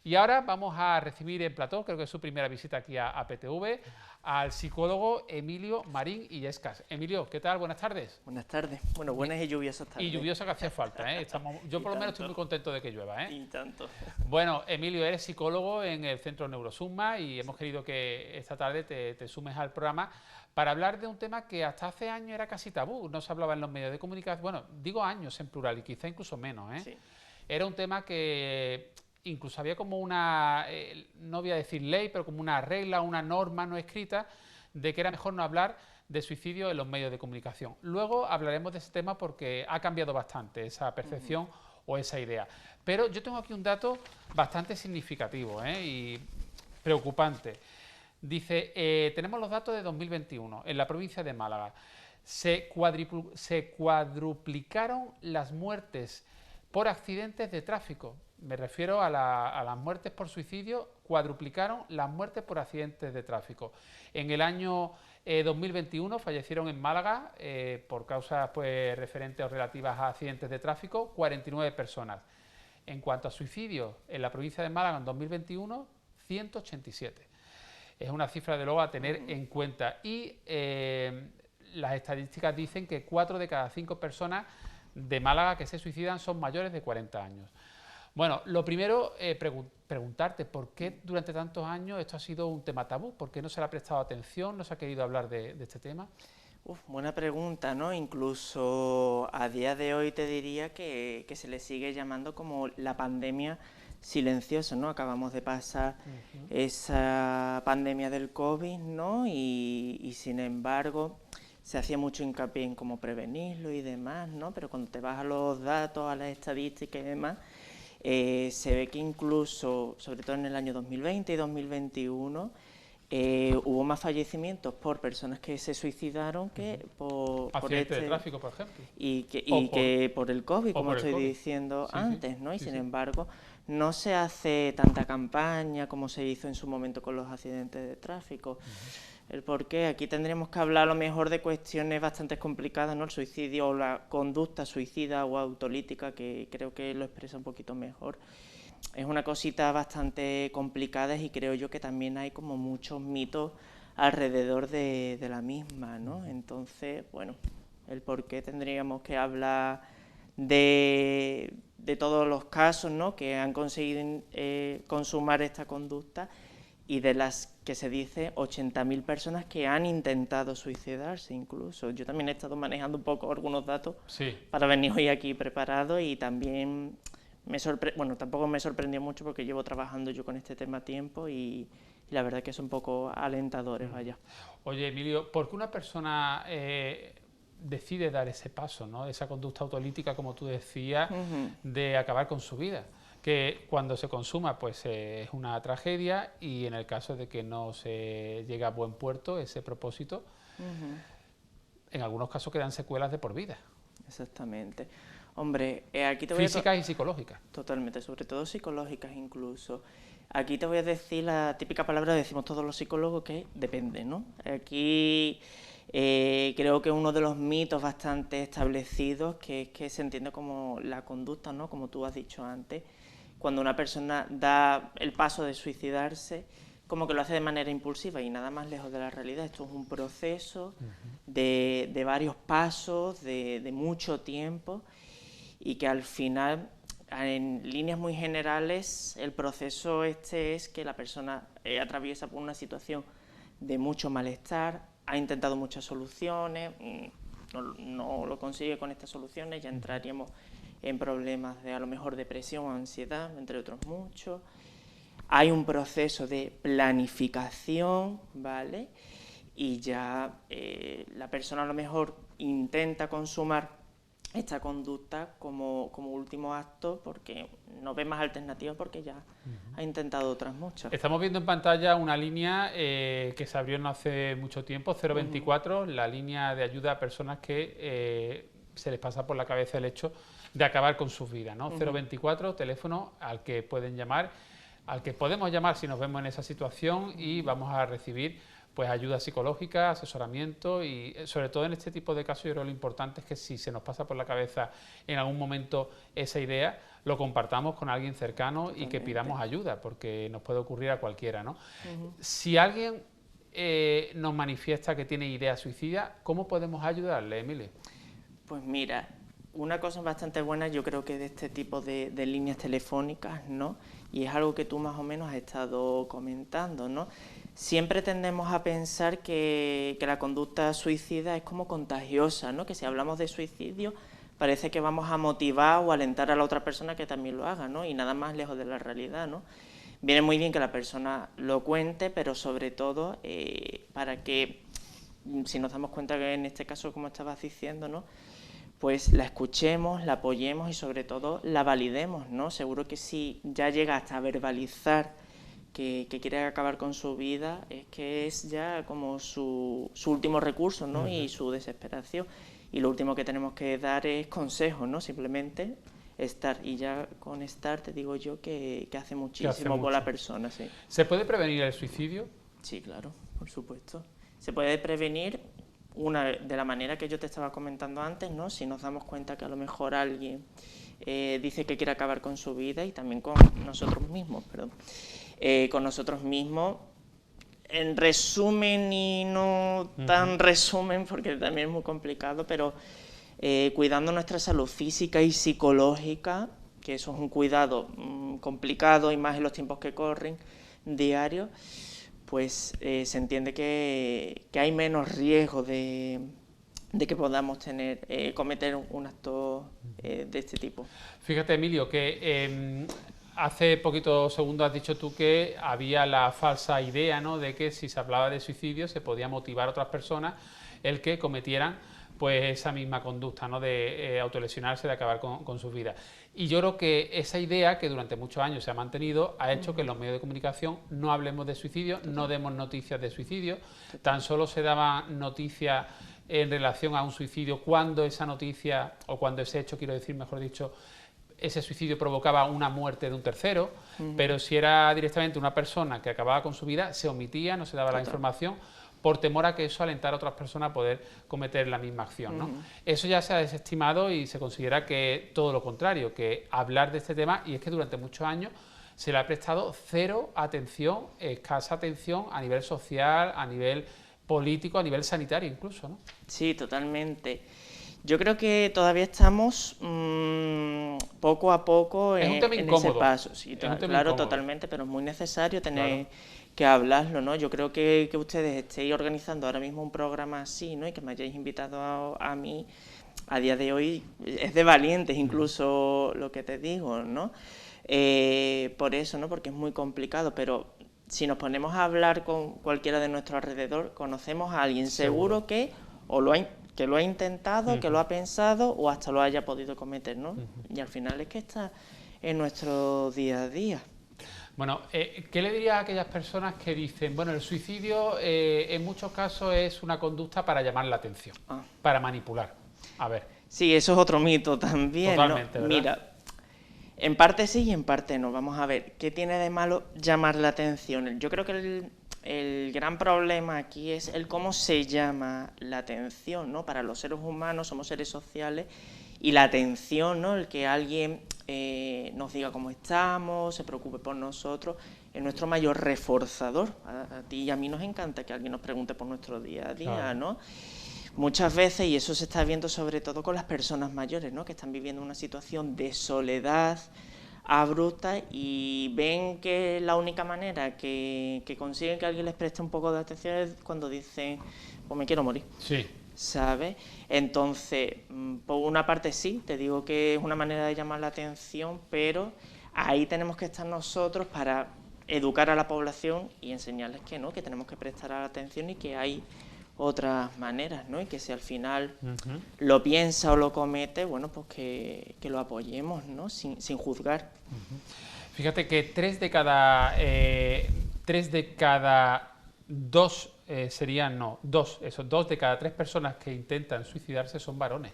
Y ahora vamos a recibir en plató, creo que es su primera visita aquí a PTV, al psicólogo Emilio Marín Illescas. Emilio, ¿qué tal? Buenas tardes. Buenas tardes. Bueno, buenas y lluviosas tardes. Y lluviosa que hacía falta, ¿eh? Yo por lo menos estoy muy contento de que llueva, ¿eh? Y tanto. Bueno, Emilio, eres psicólogo en el Centro Neurosumma y hemos querido que esta tarde te sumes al programa para hablar de un tema que hasta hace años era casi tabú, no se hablaba en los medios de comunicación, bueno, digo años en plural y quizá incluso menos, ¿eh? Sí. Era un tema que incluso había como una, no voy a decir ley, pero como una regla, una norma no escrita de que era mejor no hablar de suicidio en los medios de comunicación. Luego hablaremos de ese tema porque ha cambiado bastante esa percepción o esa idea. Pero yo tengo aquí un dato bastante significativo y preocupante. Dice, tenemos los datos de 2021 en la provincia de Málaga. Se cuadruplicaron las muertes por accidentes de tráfico. Me refiero a las muertes por suicidio, cuadruplicaron las muertes por accidentes de tráfico. En el año 2021 fallecieron en Málaga por causas referentes o relativas a accidentes de tráfico 49 personas. En cuanto a suicidios en la provincia de Málaga en 2021, 187. Es una cifra de luego a tener en cuenta. Y las estadísticas dicen que 4 de cada 5 personas de Málaga que se suicidan son mayores de 40 años. Bueno, lo primero, preguntarte por qué durante tantos años esto ha sido un tema tabú, por qué no se le ha prestado atención, no se ha querido hablar de este tema. Buena pregunta, ¿no? Incluso a día de hoy te diría que se le sigue llamando como la pandemia silenciosa, ¿no? Acabamos de pasar esa pandemia del COVID, ¿no? Y sin embargo se hacía mucho hincapié en cómo prevenirlo y demás, ¿no? Pero cuando te vas a los datos, a las estadísticas y demás, se ve que incluso, sobre todo en el año 2020 y 2021, hubo más fallecimientos por personas que se suicidaron que por accidentes de tráfico, por ejemplo. Y que por el COVID, como estoy diciendo antes, ¿no? Y sí, sin embargo, no se hace tanta campaña como se hizo en su momento con los accidentes de tráfico. El por qué, aquí tendríamos que hablar a lo mejor de cuestiones bastante complicadas, ¿no? El suicidio o la conducta suicida o autolítica, que creo que lo expresa un poquito mejor. Es una cosita bastante complicada y creo yo que también hay como muchos mitos alrededor de la misma, ¿no? Entonces, bueno, el por qué tendríamos que hablar de todos los casos, ¿no? Que han conseguido consumar esta conducta y de las que se dice 80.000 personas que han intentado suicidarse incluso. Yo también he estado manejando un poco algunos datos para venir hoy aquí preparado y también tampoco me sorprendió mucho porque llevo trabajando yo con este tema tiempo y la verdad que son un poco alentadores, vaya. Oye, Emilio, ¿por qué una persona decide dar ese paso, ¿no? Esa conducta autolítica, como tú decías, de acabar con su vida? Que cuando se consuma pues es una tragedia y en el caso de que no se llegue a buen puerto ese propósito, en algunos casos quedan secuelas de por vida. Exactamente. Hombre, aquí te voy físicas y psicológicas. Totalmente, sobre todo psicológicas incluso. Aquí te voy a decir la típica palabra que decimos todos los psicólogos, que depende, ¿no? Aquí creo que uno de los mitos bastante establecidos que es que se entiende como la conducta, ¿no? Como tú has dicho antes, cuando una persona da el paso de suicidarse, como que lo hace de manera impulsiva y nada más lejos de la realidad. Esto es un proceso de varios pasos, de mucho tiempo y que al final, en líneas muy generales, el proceso es que la persona atraviesa por una situación de mucho malestar, ha intentado muchas soluciones, no lo consigue con estas soluciones, ya entraríamos en problemas de a lo mejor depresión o ansiedad, entre otros muchos. Hay un proceso de planificación, ¿vale? Y ya la persona a lo mejor intenta consumar esta conducta como último acto porque no ve más alternativas porque ya ha intentado otras muchas. Estamos viendo en pantalla una línea que se abrió no hace mucho tiempo, 024, la línea de ayuda a personas que se les pasa por la cabeza el hecho de acabar con sus vidas, ¿no? 024, teléfono al que pueden llamar, al que podemos llamar si nos vemos en esa situación y vamos a recibir pues ayuda psicológica, asesoramiento y sobre todo en este tipo de casos yo creo que lo importante es que si se nos pasa por la cabeza en algún momento esa idea, lo compartamos con alguien cercano y que pidamos ayuda, porque nos puede ocurrir a cualquiera, ¿no? Si alguien nos manifiesta que tiene ideas suicidas, ¿cómo podemos ayudarle, Emily? Pues mira, una cosa bastante buena yo creo que de este tipo de líneas telefónicas, ¿no? Y es algo que tú más o menos has estado comentando, ¿no? Siempre tendemos a pensar que la conducta suicida es como contagiosa, ¿no? Que si hablamos de suicidio parece que vamos a motivar o alentar a la otra persona que también lo haga, ¿no? Y nada más lejos de la realidad, ¿no? Viene muy bien que la persona lo cuente, pero sobre todo para que, si nos damos cuenta que en este caso, como estabas diciendo, ¿no? Pues la escuchemos, la apoyemos y sobre todo la validemos, ¿no? Seguro que si ya llega hasta verbalizar que quiere acabar con su vida, es que es ya como su último recurso, ¿no? Y su desesperación. Y lo último que tenemos que dar es consejos, ¿no? Simplemente estar. Y ya con estar te digo yo que hace muchísimo por la persona, sí. ¿Se puede prevenir el suicidio? Sí, claro, por supuesto. Se puede prevenir de la manera que yo te estaba comentando antes, ¿no? Si nos damos cuenta que a lo mejor alguien dice que quiere acabar con su vida y también con nosotros mismos, perdón. Con nosotros mismos, en resumen y no tan resumen, porque también es muy complicado, pero cuidando nuestra salud física y psicológica, que eso es un cuidado complicado y más en los tiempos que corren, diarios, pues se entiende que hay menos riesgo de que podamos cometer un acto de este tipo. Fíjate, Emilio, que hace poquitos segundos has dicho tú que había la falsa idea, ¿no?, de que si se hablaba de suicidio se podía motivar a otras personas el que cometieran pues esa misma conducta, ¿no?, de autolesionarse, de acabar con su vida. Y yo creo que esa idea, que durante muchos años se ha mantenido, ha hecho que en los medios de comunicación no hablemos de suicidio, no demos noticias de suicidio, tan solo se daban noticias en relación a un suicidio cuando esa noticia, o cuando ese hecho, quiero decir, mejor dicho, ese suicidio provocaba una muerte de un tercero, pero si era directamente una persona que acababa con su vida, se omitía, no se daba la información, por temor a que eso alentara a otras personas a poder cometer la misma acción, ¿no? Eso ya se ha desestimado y se considera que todo lo contrario, que hablar de este tema, y es que durante muchos años se le ha prestado cero atención, escasa atención a nivel social, a nivel político, a nivel sanitario incluso, ¿no? Sí, totalmente. Yo creo que todavía estamos poco a poco en ese paso. Sí, claro, totalmente, pero es muy necesario tener que hablarlo, ¿no? Yo creo que ustedes estéis organizando ahora mismo un programa así, ¿no? Y que me hayáis invitado a mí a día de hoy es de valientes, incluso lo que te digo, ¿no? Por eso, ¿no? Porque es muy complicado, pero si nos ponemos a hablar con cualquiera de nuestro alrededor, conocemos a alguien seguro que lo ha intentado, que lo ha pensado o hasta lo haya podido cometer, ¿no? Y al final es que está en nuestro día a día. Bueno, ¿qué le diría a aquellas personas que dicen, bueno, el suicidio en muchos casos es una conducta para llamar la atención, para manipular? A ver. Sí, eso es otro mito también, totalmente, ¿no? ¿verdad? Mira, en parte sí y en parte no. Vamos a ver, ¿qué tiene de malo llamar la atención? Yo creo que el gran problema aquí es el cómo se llama la atención, ¿no? Para los seres humanos somos seres sociales y la atención, ¿no? El que alguien nos diga cómo estamos, se preocupe por nosotros, es nuestro mayor reforzador. A ti y a mí nos encanta que alguien nos pregunte por nuestro día a día, ¿no? Muchas veces, y eso se está viendo sobre todo con las personas mayores, ¿no? Que están viviendo una situación de soledad abrupta y ven que la única manera que consiguen que alguien les preste un poco de atención es cuando dicen, pues me quiero morir. Sí. ¿Sabes? Entonces, por una parte sí, te digo que es una manera de llamar la atención, pero ahí tenemos que estar nosotros para educar a la población y enseñarles que no, que tenemos que prestar atención y que hay otras maneras, ¿no? Y que si al final lo piensa o lo comete, bueno, pues que lo apoyemos, ¿no? Sin juzgar. Fíjate que 3 de cada 2 2 de cada 3 personas que intentan suicidarse son varones.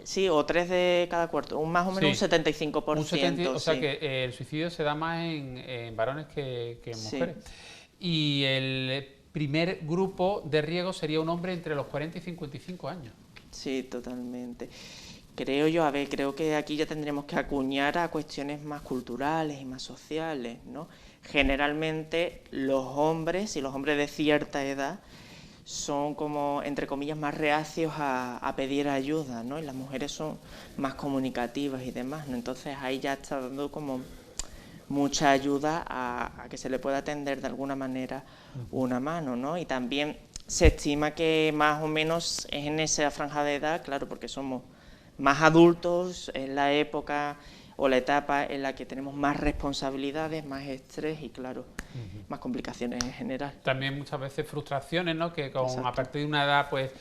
Sí, o 3 de cada cuarto, más o menos un 75%. O sea que el suicidio se da más en varones que en mujeres. y el primer grupo de riesgo sería un hombre entre los 40 y 55 años. Sí, totalmente. Creo yo, a ver, creo que aquí ya tendremos que acuñar a cuestiones más culturales y más sociales, ¿no? Generalmente los hombres, y los hombres de cierta edad, son como, entre comillas, más reacios a pedir ayuda, ¿no? Y las mujeres son más comunicativas y demás, ¿no? Entonces ahí ya está dando como mucha ayuda a que se le pueda tender de alguna manera una mano, ¿no? Y también se estima que más o menos es en esa franja de edad, claro, porque somos más adultos, en la época o la etapa en la que tenemos más responsabilidades, más estrés y, claro, más complicaciones en general. También muchas veces frustraciones, ¿no? Que a partir de una edad, pues,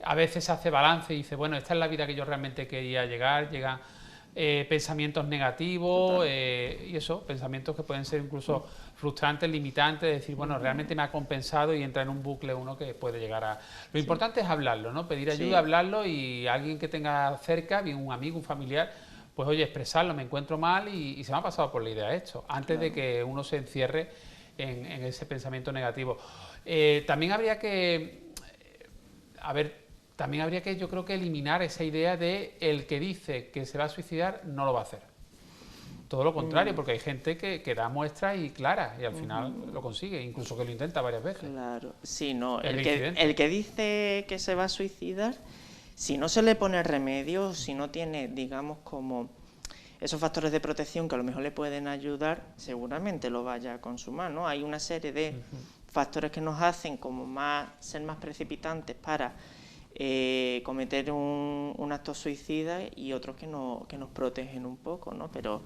a veces se hace balance y dice, bueno, esta es la vida que yo realmente quería llegar, llegan pensamientos negativos y eso, pensamientos que pueden ser incluso frustrantes, limitantes, decir, bueno, realmente me ha compensado y entra en un bucle uno que puede llegar a... Lo importante es hablarlo, ¿no? Pedir ayuda, hablarlo y alguien que tenga cerca, bien un amigo, un familiar, pues oye, expresarlo, me encuentro mal y se me ha pasado por la idea esto, antes de que uno se encierre en ese pensamiento negativo. También habría que, también habría que, yo creo que eliminar esa idea de el que dice que se va a suicidar no lo va a hacer. Todo lo contrario, porque hay gente que da muestras y claras y al final lo consigue, incluso que lo intenta varias veces. Claro, sí, no, el que dice que se va a suicidar, si no se le pone remedio, si no tiene, digamos, como esos factores de protección que a lo mejor le pueden ayudar, seguramente lo vaya a consumar, ¿no? Hay una serie de factores que nos hacen como ser más precipitantes para cometer un acto suicida y otros que nos protegen un poco, ¿no? Pero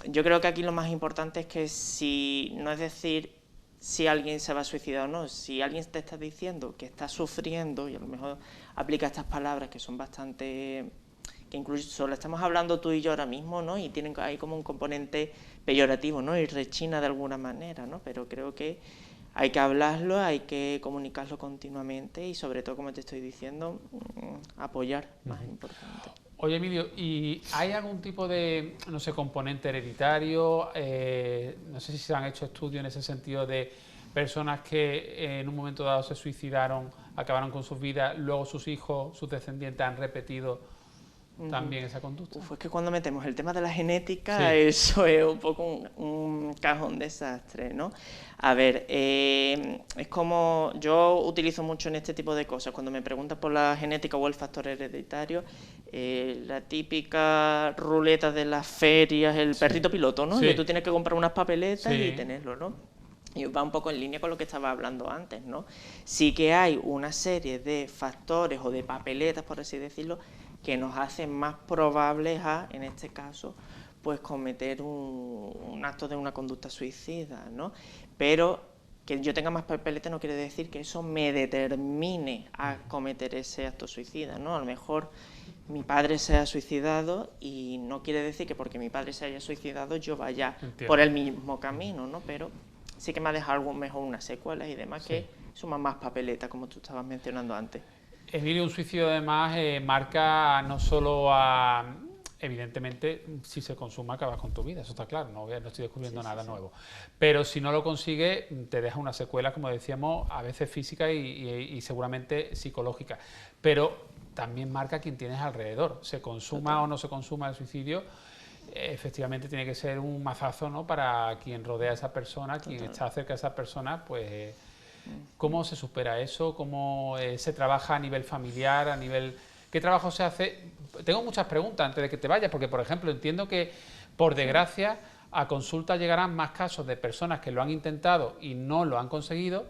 yo creo que aquí lo más importante es que no es decir si alguien se va a suicidar o no, si alguien te está diciendo que está sufriendo y a lo mejor aplica estas palabras que son bastante, que incluso lo estamos hablando tú y yo ahora mismo, ¿no? Y tienen ahí como un componente peyorativo, ¿no? Y rechina de alguna manera, ¿no? Pero creo que hay que hablarlo, hay que comunicarlo continuamente y sobre todo, como te estoy diciendo, apoyar, más importante. Oye, Emilio, ¿y hay algún tipo de, no sé, componente hereditario? No sé si se han hecho estudios en ese sentido de personas que en un momento dado se suicidaron, acabaron con sus vidas, luego sus hijos, sus descendientes han repetido también esa conducta. Es que cuando metemos el tema de la genética, eso es un poco un cajón desastre, ¿no? A ver, es como yo utilizo mucho en este tipo de cosas, cuando me preguntas por la genética o el factor hereditario, la típica ruleta de las ferias, el perrito piloto, ¿no? Que tú tienes que comprar unas papeletas y tenerlo, ¿no? Y va un poco en línea con lo que estaba hablando antes, ¿no? Sí que hay una serie de factores o de papeletas, por así decirlo, que nos hacen más probables a, en este caso, pues cometer un acto de una conducta suicida, ¿no? Pero que yo tenga más papeletas no quiere decir que eso me determine a cometer ese acto suicida, ¿no? A lo mejor mi padre se ha suicidado y no quiere decir que porque mi padre se haya suicidado yo vaya por el mismo camino, ¿no? Pero sí que me ha dejado algo mejor unas secuelas y demás que suman más papeletas, como tú estabas mencionando antes. Emilio, un suicidio además marca no solo a, evidentemente, si se consuma acabas con tu vida, eso está claro, no estoy descubriendo nada nuevo. Pero si no lo consigues, te deja una secuela, como decíamos, a veces física y seguramente psicológica. Pero también marca a quien tienes alrededor. Se consuma o no se consuma el suicidio, efectivamente tiene que ser un mazazo, ¿no? Para quien rodea a esa persona, quien está cerca de esa persona, pues... ¿Cómo se supera eso? ¿Cómo se trabaja a nivel familiar? ¿A nivel qué trabajo se hace? Tengo muchas preguntas antes de que te vayas, porque, por ejemplo, entiendo que, por desgracia, a consulta llegarán más casos de personas que lo han intentado y no lo han conseguido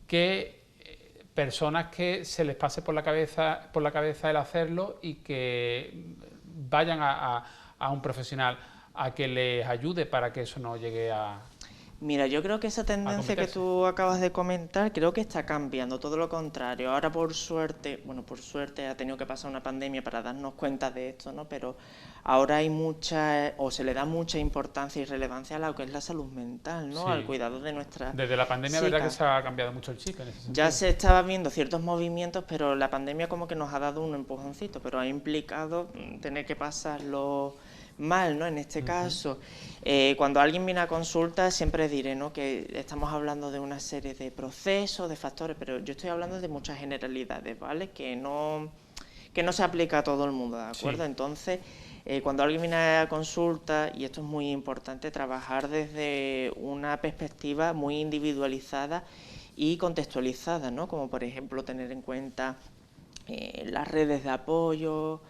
que personas que se les pase por la cabeza el hacerlo y que vayan a un profesional a que les ayude para que eso no llegue a... Mira, yo creo que esa tendencia que tú acabas de comentar, creo que está cambiando, todo lo contrario. Ahora, por suerte, ha tenido que pasar una pandemia para darnos cuenta de esto, ¿no? Pero ahora hay se le da mucha importancia y relevancia a lo que es la salud mental, ¿no? Al cuidado de nuestra Desde la pandemia, verdad que se ha cambiado mucho el chip en ese sentido. Ya se estaba viendo ciertos movimientos, pero la pandemia como que nos ha dado un empujoncito, pero ha implicado tener que pasarlo mal, ¿no? En este caso, cuando alguien viene a consulta siempre diré, ¿no?, que estamos hablando de una serie de procesos, de factores, pero yo estoy hablando de muchas generalidades, ¿vale? Que no se aplica a todo el mundo, ¿de acuerdo? Sí. Entonces, cuando alguien viene a consulta, y esto es muy importante, trabajar desde una perspectiva muy individualizada y contextualizada, ¿no? Como por ejemplo tener en cuenta las redes de apoyo,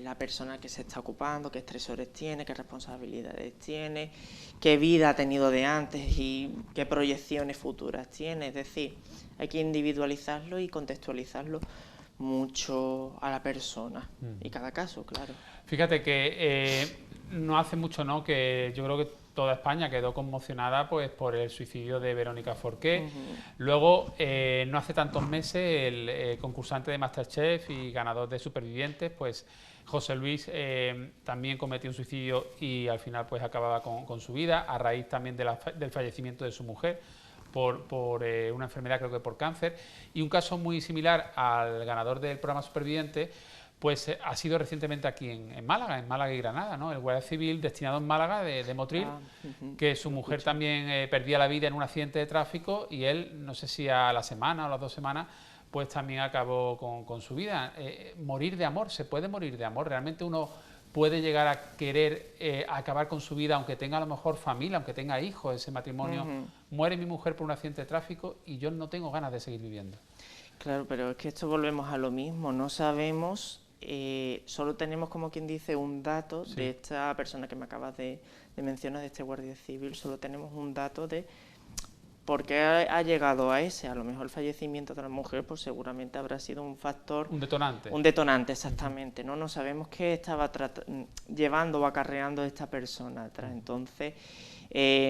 la persona que se está ocupando, qué estresores tiene, qué responsabilidades tiene, qué vida ha tenido de antes y qué proyecciones futuras tiene. Es decir, hay que individualizarlo y contextualizarlo mucho a la persona y cada caso, claro. Fíjate que no hace mucho, ¿no?, que yo creo que toda España quedó conmocionada pues por el suicidio de Verónica Forqué. Luego, no hace tantos meses, el concursante de MasterChef y ganador de Supervivientes, pues José Luis, también cometió un suicidio y al final pues acababa con su vida, a raíz también del fallecimiento de su mujer por una enfermedad, creo que por cáncer. Y un caso muy similar al ganador del programa Superviviente pues ha sido recientemente aquí en Málaga y Granada, ¿no? El guardia civil destinado en Málaga de Motril, que su mujer también perdía la vida en un accidente de tráfico y él, no sé si a la semana o las 2 semanas, pues también acabó con su vida. Morir de amor, se puede morir de amor. Realmente uno puede llegar a querer acabar con su vida, aunque tenga a lo mejor familia, aunque tenga hijos, ese matrimonio. Muere mi mujer por un accidente de tráfico y yo no tengo ganas de seguir viviendo. Claro, pero es que esto volvemos a lo mismo, no sabemos, solo tenemos, como quien dice, un dato de esta persona que me acabas de mencionar, de este guardia civil, solo tenemos un dato de por qué ha llegado a ese. A lo mejor el fallecimiento de la mujer pues seguramente habrá sido un factor... Un detonante. Un detonante, exactamente, ¿no? No sabemos qué estaba llevando o acarreando esta persona atrás, entonces...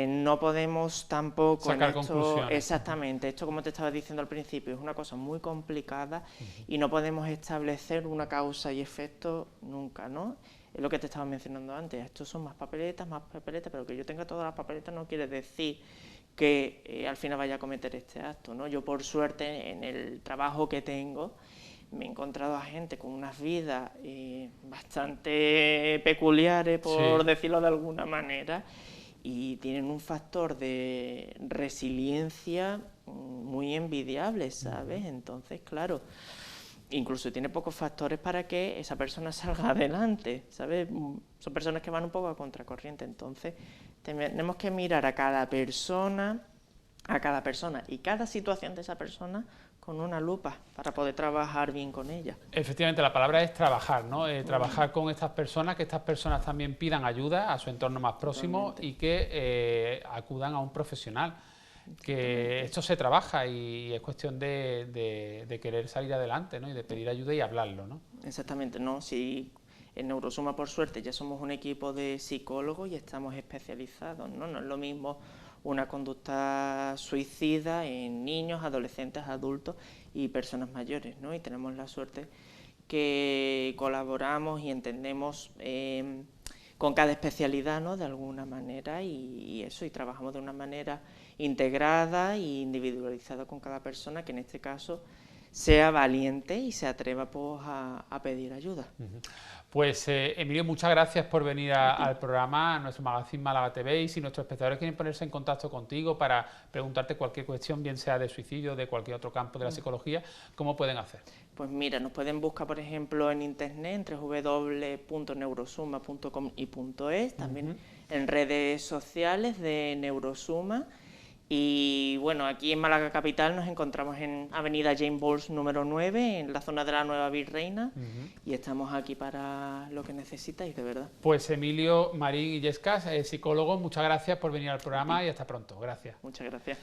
no podemos tampoco sacar conclusiones. Exactamente, esto como te estaba diciendo al principio es una cosa muy complicada y no podemos establecer una causa y efecto nunca, ¿no? Es lo que te estaba mencionando antes, estos son más papeletas, pero que yo tenga todas las papeletas no quiere decir que al final vaya a cometer este acto, ¿no? Yo por suerte en el trabajo que tengo me he encontrado a gente con unas vidas bastante peculiares, por decirlo de alguna manera, y tienen un factor de resiliencia muy envidiable, ¿sabes? Entonces, claro, incluso tiene pocos factores para que esa persona salga adelante, ¿sabes? Son personas que van un poco a contracorriente, entonces tenemos que mirar a cada persona y cada situación de esa persona con una lupa para poder trabajar bien con ella. Efectivamente, la palabra es trabajar, ¿no? Trabajar con estas personas, que estas personas también pidan ayuda a su entorno más próximo y que acudan a un profesional. Que esto se trabaja y es cuestión de querer salir adelante, ¿no? Y de pedir ayuda y hablarlo, ¿no? Exactamente, ¿no? Si en Neurosuma, por suerte, ya somos un equipo de psicólogos y estamos especializados, ¿no? No es lo mismo una conducta suicida en niños, adolescentes, adultos y personas mayores, ¿no? Y tenemos la suerte que colaboramos y entendemos con cada especialidad, ¿no?, de alguna manera y eso, y trabajamos de una manera integrada e individualizada con cada persona, que en este caso sea valiente y se atreva pues a pedir ayuda. Pues Emilio, muchas gracias por venir al programa, a nuestro magazine Málaga TV, y si nuestros espectadores quieren ponerse en contacto contigo para preguntarte cualquier cuestión, bien sea de suicidio o de cualquier otro campo de la psicología, ¿cómo pueden hacer? Pues mira, nos pueden buscar, por ejemplo, en internet, en www.neurosuma.com y .es, también en redes sociales de Neurosuma. Y bueno, aquí en Málaga Capital nos encontramos en Avenida Jane Bowles número 9, en la zona de la Nueva Virreina, y estamos aquí para lo que necesitáis, de verdad. Pues Emilio Marín Illescas, psicólogo, muchas gracias por venir al programa y hasta pronto. Gracias. Muchas gracias.